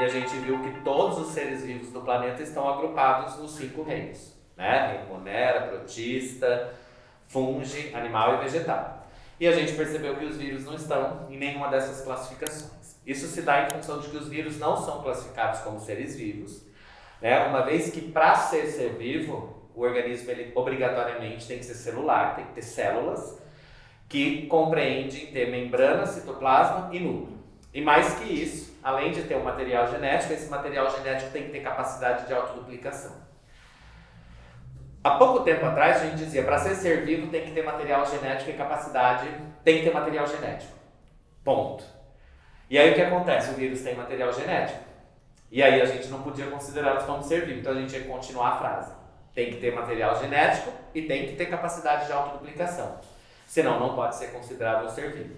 a gente viu que todos os seres vivos do planeta estão agrupados nos 5 reinos, né? Reino monera, protista, fungi, animal e vegetal. E a gente percebeu que os vírus não estão em nenhuma dessas classificações. Isso se dá em função de que os vírus não são classificados como seres vivos, né? Uma vez que para ser vivo, o organismo ele obrigatoriamente tem que ser celular, tem que ter células que compreendem ter membrana, citoplasma e núcleo. E mais que isso, além de ter um material genético, esse material genético tem que ter capacidade de autoduplicação. Há pouco tempo atrás a gente dizia, para ser vivo tem que ter material genético e capacidade, tem que ter material genético. Ponto. E aí o que acontece? O vírus tem material genético. E aí a gente não podia considerá-los como ser vivo, então a gente ia continuar a frase. Tem que ter material genético e tem que ter capacidade de autoduplicação. Senão não pode ser considerado um ser vivo.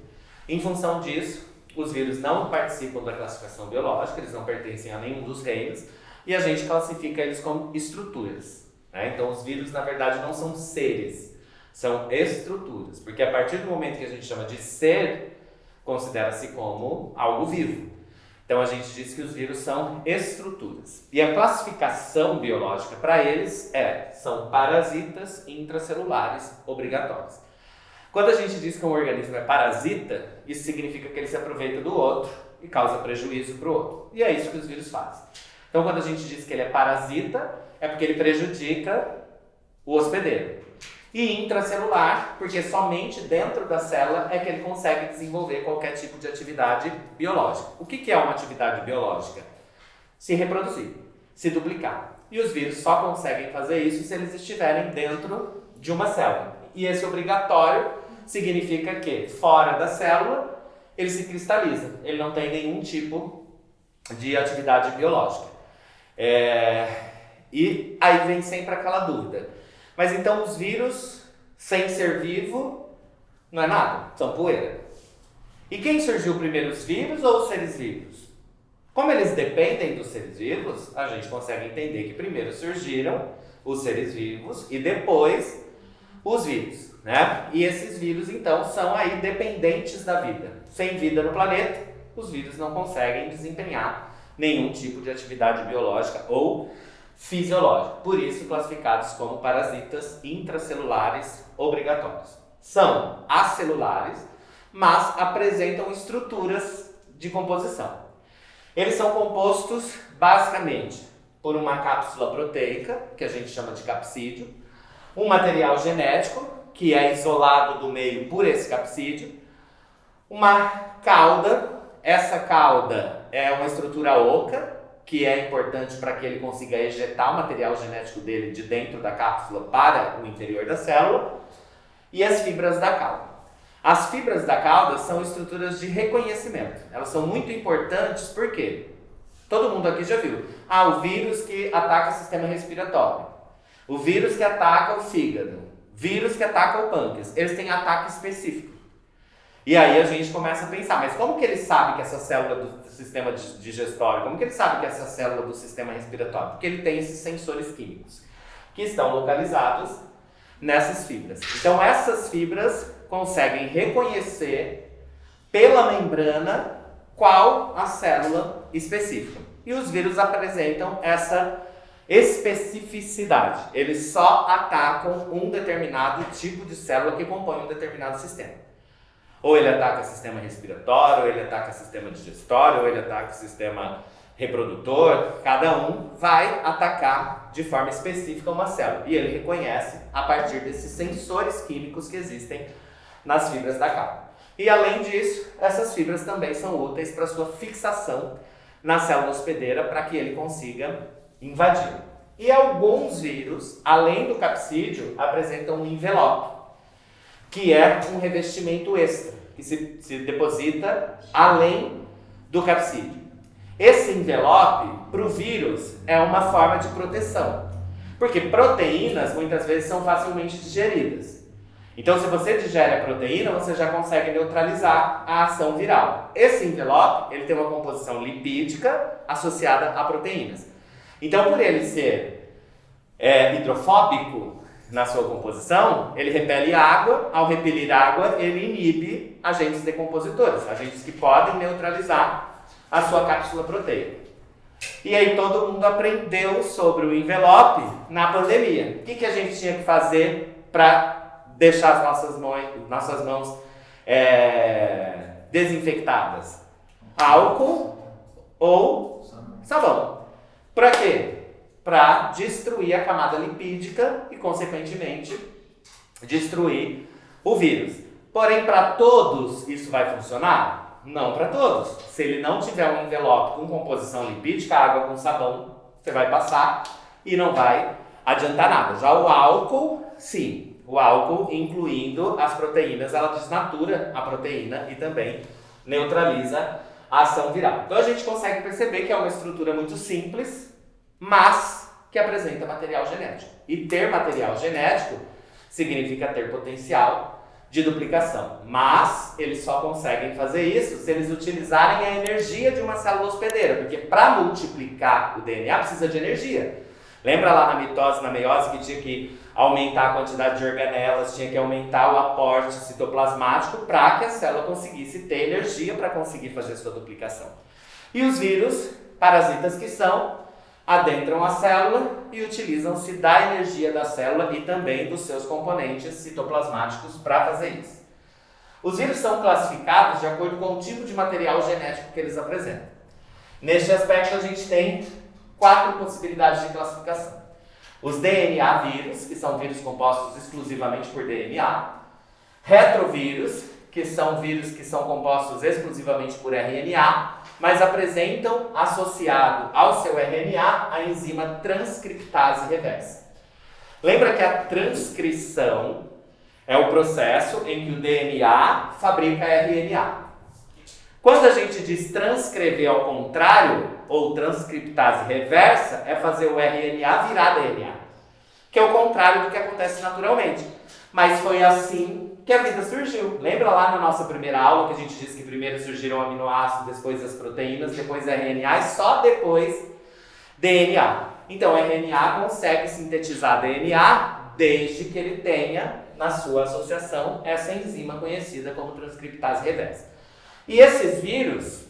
Em função disso, os vírus não participam da classificação biológica, eles não pertencem a nenhum dos reinos, e a gente classifica eles como estruturas. Né? Então os vírus na verdade não são seres, são estruturas, porque a partir do momento que a gente chama de ser, considera-se como algo vivo. Então a gente diz que os vírus são estruturas. E a classificação biológica para eles são parasitas intracelulares obrigatórios. Quando a gente diz que um organismo é parasita, isso significa que ele se aproveita do outro e causa prejuízo para o outro. E é isso que os vírus fazem. Então quando a gente diz que ele é parasita, é porque ele prejudica o hospedeiro. E intracelular, porque somente dentro da célula é que ele consegue desenvolver qualquer tipo de atividade biológica. O que é uma atividade biológica? Se reproduzir, se duplicar. E os vírus só conseguem fazer isso se eles estiverem dentro de uma célula. E esse obrigatório significa que, fora da célula, ele se cristaliza. Ele não tem nenhum tipo de atividade biológica. E aí vem sempre aquela dúvida. Mas então os vírus, sem ser vivo, não é nada, são poeira. E quem surgiu primeiro, os vírus ou os seres vivos? Como eles dependem dos seres vivos, a gente consegue entender que primeiro surgiram os seres vivos e depois os vírus, né? E esses vírus, então, são aí dependentes da vida. Sem vida no planeta, os vírus não conseguem desempenhar nenhum tipo de atividade biológica ou fisiológica. Por isso, classificados como parasitas intracelulares obrigatórios. São acelulares, mas apresentam estruturas de composição. Eles são compostos, basicamente, por uma cápsula proteica, que a gente chama de capsídeo, um material genético, que é isolado do meio por esse capsídeo, uma cauda. Essa cauda é uma estrutura oca, que é importante para que ele consiga ejetar o material genético dele de dentro da cápsula para o interior da célula, e as fibras da cauda. As fibras da cauda são estruturas de reconhecimento. Elas são muito importantes porque todo mundo aqui já viu. O vírus que ataca o sistema respiratório. O vírus que ataca o fígado, vírus que ataca o pâncreas, eles têm ataque específico. E aí a gente começa a pensar, mas como que ele sabe que essa célula do sistema digestório, como que ele sabe que essa célula do sistema respiratório? Porque ele tem esses sensores químicos, que estão localizados nessas fibras. Então essas fibras conseguem reconhecer pela membrana qual a célula específica. E os vírus apresentam essa especificidade. Eles só atacam um determinado tipo de célula que compõe um determinado sistema. Ou ele ataca o sistema respiratório, ou ele ataca o sistema digestório, ou ele ataca o sistema reprodutor. Cada um vai atacar de forma específica uma célula. E ele reconhece a partir desses sensores químicos que existem nas fibras da cauda. E além disso, essas fibras também são úteis para sua fixação na célula hospedeira para que ele consiga invadir. E alguns vírus, além do capsídeo, apresentam um envelope, que é um revestimento extra, que se deposita além do capsídeo. Esse envelope, para o vírus, é uma forma de proteção, porque proteínas muitas vezes são facilmente digeridas. Então, se você digere a proteína, você já consegue neutralizar a ação viral. Esse envelope, ele tem uma composição lipídica associada a proteínas. Então, por ele ser hidrofóbico na sua composição, ele repele água. Ao repelir água, ele inibe agentes decompositores, agentes que podem neutralizar a sua cápsula proteica. E aí todo mundo aprendeu sobre o envelope na pandemia. O que a gente tinha que fazer para deixar as nossas mãos desinfectadas? Álcool ou sabão. Para quê? Para destruir a camada lipídica e, consequentemente, destruir o vírus. Porém, para todos isso vai funcionar? Não para todos. Se ele não tiver um envelope com composição lipídica, água com sabão, você vai passar e não vai adiantar nada. Já o álcool, sim. O álcool, incluindo as proteínas, ela desnatura a proteína e também neutraliza a ação viral. Então a gente consegue perceber que é uma estrutura muito simples, mas que apresenta material genético. E ter material genético significa ter potencial de duplicação. Mas eles só conseguem fazer isso se eles utilizarem a energia de uma célula hospedeira, porque para multiplicar o DNA precisa de energia. Lembra lá na mitose, na meiose, que tinha que aumentar a quantidade de organelas, tinha que aumentar o aporte citoplasmático para que a célula conseguisse ter energia para conseguir fazer sua duplicação. E os vírus, parasitas que são, adentram a célula e utilizam-se da energia da célula e também dos seus componentes citoplasmáticos para fazer isso. Os vírus são classificados de acordo com o tipo de material genético que eles apresentam. Neste aspecto, a gente tem 4 possibilidades de classificação. Os DNA vírus, que são vírus compostos exclusivamente por DNA. Retrovírus, que são vírus que são compostos exclusivamente por RNA, mas apresentam associado ao seu RNA a enzima transcriptase reversa. Lembra que a transcrição é o processo em que o DNA fabrica RNA. Quando a gente diz transcrever ao contrário, ou transcriptase reversa, é fazer o RNA virar DNA, que é o contrário do que acontece naturalmente. Mas foi assim que a vida surgiu. Lembra lá na nossa primeira aula que a gente disse que primeiro surgiram aminoácidos, depois as proteínas, depois RNA e só depois DNA. Então, RNA consegue sintetizar DNA desde que ele tenha na sua associação essa enzima conhecida como transcriptase reversa. E esses vírus,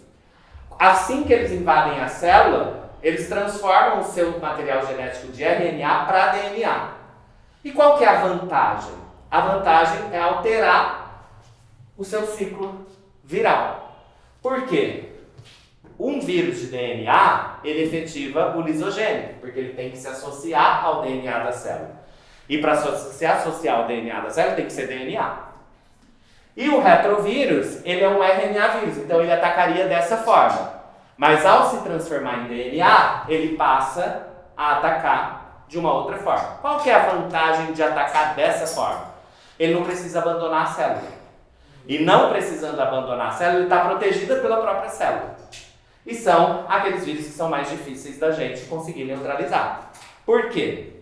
assim que eles invadem a célula, eles transformam o seu material genético de RNA para DNA. E qual que é a vantagem? A vantagem é alterar o seu ciclo viral. Por quê? Um vírus de DNA, ele efetiva o lisogênio, porque ele tem que se associar ao DNA da célula. E para se associar ao DNA da célula, tem que ser DNA. E o retrovírus, ele é um RNA vírus, então ele atacaria dessa forma. Mas ao se transformar em DNA, ele passa a atacar de uma outra forma. Qual que é a vantagem de atacar dessa forma? Ele não precisa abandonar a célula. E não precisando abandonar a célula, ele está protegido pela própria célula. E são aqueles vírus que são mais difíceis da gente conseguir neutralizar. Por quê?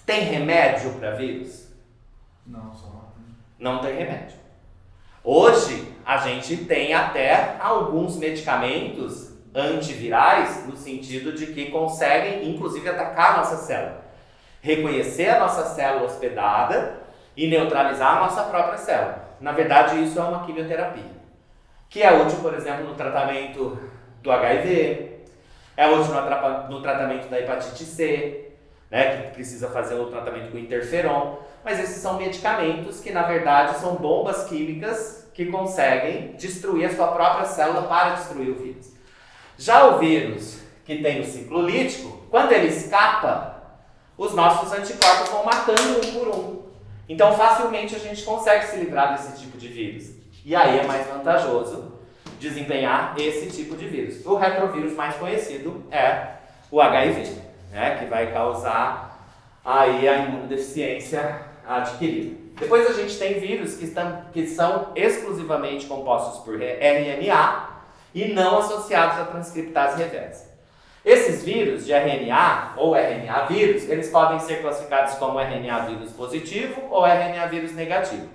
Tem remédio para vírus? Não, só não tem remédio. Hoje, a gente tem até alguns medicamentos antivirais, no sentido de que conseguem, inclusive, atacar a nossa célula. Reconhecer a nossa célula hospedada e neutralizar a nossa própria célula. Na verdade, isso é uma quimioterapia, que é útil, por exemplo, no tratamento do HIV, é útil no tratamento da hepatite C, né, que precisa fazer o tratamento com interferon. Mas esses são medicamentos que, na verdade, são bombas químicas que conseguem destruir a sua própria célula para destruir o vírus. Já o vírus que tem o ciclo lítico, quando ele escapa, os nossos anticorpos vão matando um por um. Então, facilmente a gente consegue se livrar desse tipo de vírus. E aí é mais vantajoso desempenhar esse tipo de vírus. O retrovírus mais conhecido é o HIV, né, que vai causar aí a imunodeficiência adquirida. Depois a gente tem vírus que são exclusivamente compostos por RNA e não associados à transcriptase reversa. Esses vírus de RNA ou RNA vírus, eles podem ser classificados como RNA vírus positivo ou RNA vírus negativo.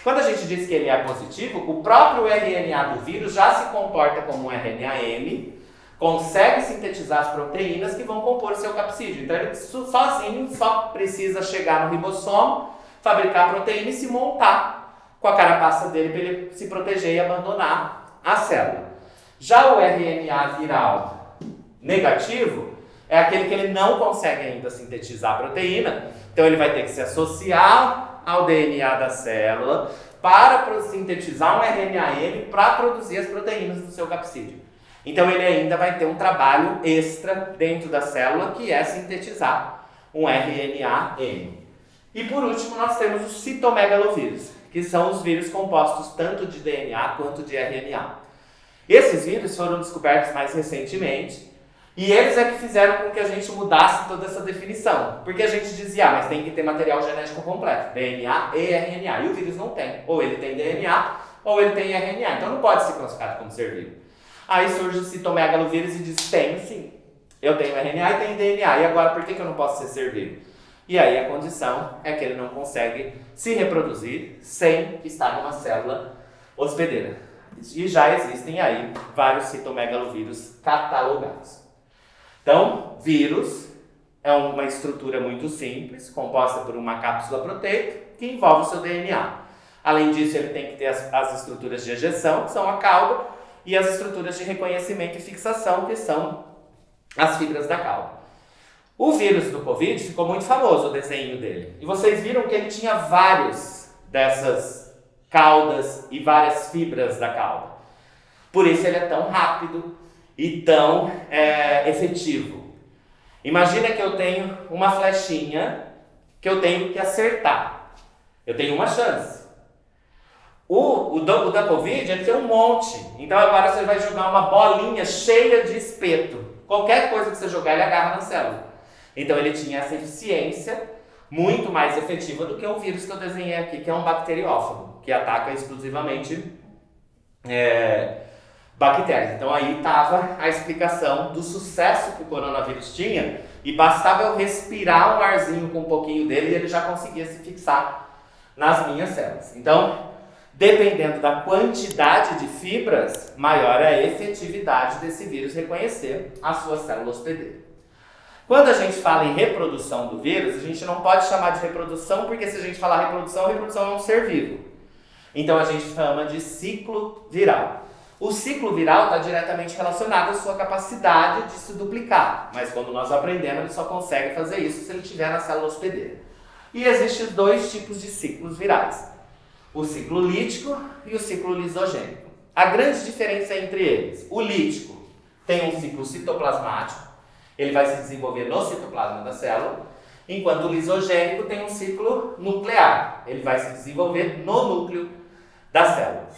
Quando a gente diz que ele é positivo, o próprio RNA do vírus já se comporta como um RNA-M, consegue sintetizar as proteínas que vão compor o seu capsídeo. Então ele sozinho só precisa chegar no ribossomo, fabricar a proteína e se montar com a carapaça dele para ele se proteger e abandonar a célula. Já o RNA viral negativo é aquele que ele não consegue ainda sintetizar a proteína, então ele vai ter que se associar ao DNA da célula para sintetizar um RNAM para produzir as proteínas do seu capsídeo. Então ele ainda vai ter um trabalho extra dentro da célula, que é sintetizar um RNAM. E por último nós temos os citomegalovírus, que são os vírus compostos tanto de DNA quanto de RNA. Esses vírus foram descobertos mais recentemente e eles é que fizeram com que a gente mudasse toda essa definição. Porque a gente dizia, mas tem que ter material genético completo, DNA e RNA. E o vírus não tem. Ou ele tem DNA ou ele tem RNA. Então não pode ser classificado como ser vivo. Aí surge o citomegalovírus e diz, tem sim, eu tenho RNA e tenho DNA. E agora por que eu não posso ser vivo? E aí a condição é que ele não consegue se reproduzir sem estar numa célula hospedeira. E já existem aí vários citomegalovírus catalogados. Então, vírus é uma estrutura muito simples, composta por uma cápsula proteica que envolve o seu DNA. Além disso, ele tem que ter as estruturas de ejeção, que são a cauda, e as estruturas de reconhecimento e fixação, que são as fibras da cauda. O vírus do Covid ficou muito famoso, o desenho dele. E vocês viram que ele tinha vários dessas caudas e várias fibras da cauda. Por isso ele é tão rápido e tão efetivo. Imagina que eu tenho uma flechinha que eu tenho que acertar. Eu tenho uma chance. O da Covid ele tem um monte. Então agora você vai jogar uma bolinha cheia de espeto. Qualquer coisa que você jogar ele agarra na célula. Então ele tinha essa eficiência muito mais efetiva do que o vírus que eu desenhei aqui, que é um bacteriófago, que ataca exclusivamente bactérias. Então aí estava a explicação do sucesso que o coronavírus tinha, e bastava eu respirar um arzinho com um pouquinho dele e ele já conseguia se fixar nas minhas células. Então, dependendo da quantidade de fibras, maior é a efetividade desse vírus reconhecer a sua célula hospedeira. Quando a gente fala em reprodução do vírus, a gente não pode chamar de reprodução, porque se a gente falar reprodução é um ser vivo. Então a gente chama de ciclo viral. O ciclo viral está diretamente relacionado à sua capacidade de se duplicar, mas quando nós aprendemos, ele só consegue fazer isso se ele estiver na célula hospedeira. E existem dois tipos de ciclos virais: o ciclo lítico e o ciclo lisogênico. A grande diferença entre eles: o lítico tem um ciclo citoplasmático, ele vai se desenvolver no citoplasma da célula, enquanto o lisogênico tem um ciclo nuclear, ele vai se desenvolver no núcleo da célula.